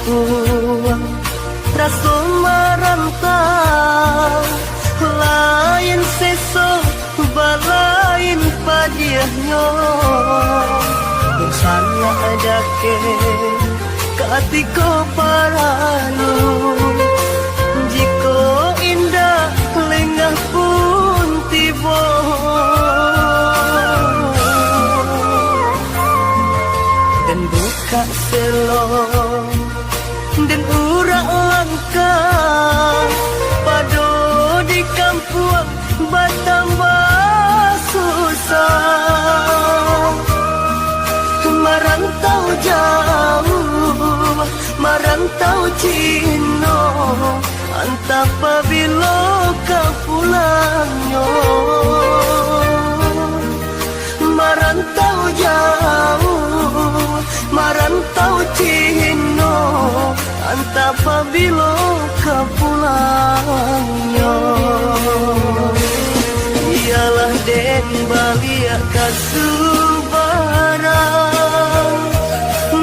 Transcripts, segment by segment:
puang rasa merantau lain sesok balain padiahnya salah ada ke katiko paranu jiko indah lengah pun tiba dan buka selong dan urak langkah pado di kampung bertambah susah merantau jauh merantau Cino entah apabila kau pulangnya merantau jauh merantau Cino entah apabila kau pulangnya ialah den balik kasubaran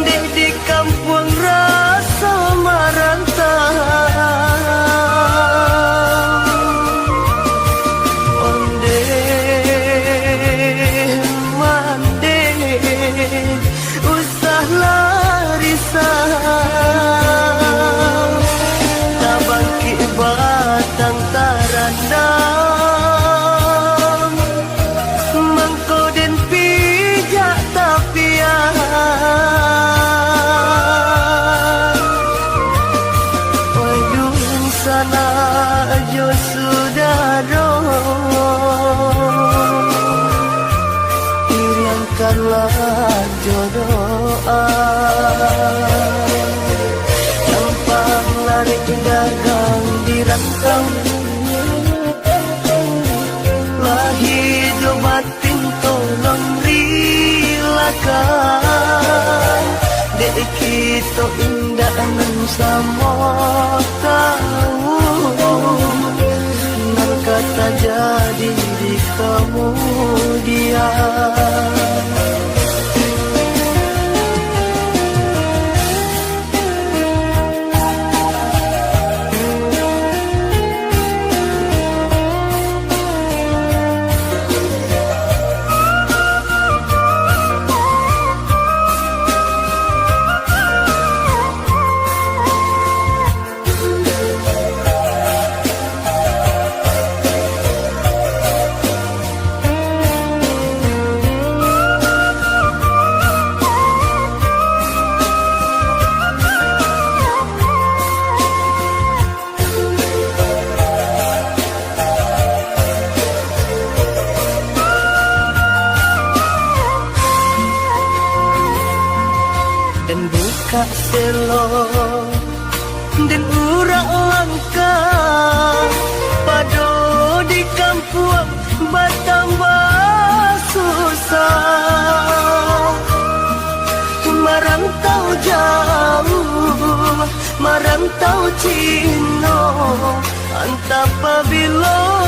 dek di kampung rasa merantau onde mande usah larisah tabangki batang tarandang mengkoden pijak tapian wayung sana jo sudaro hilangkanlah jodoh gampang lari dagang di rantau lah hidup batin tolong rilakan dek kita indah sama tahu nan kata jadi di kemudian dan buka selong dan urak langkah pado di kampung bertambah susah merantau jauh merantau Cino entah apabila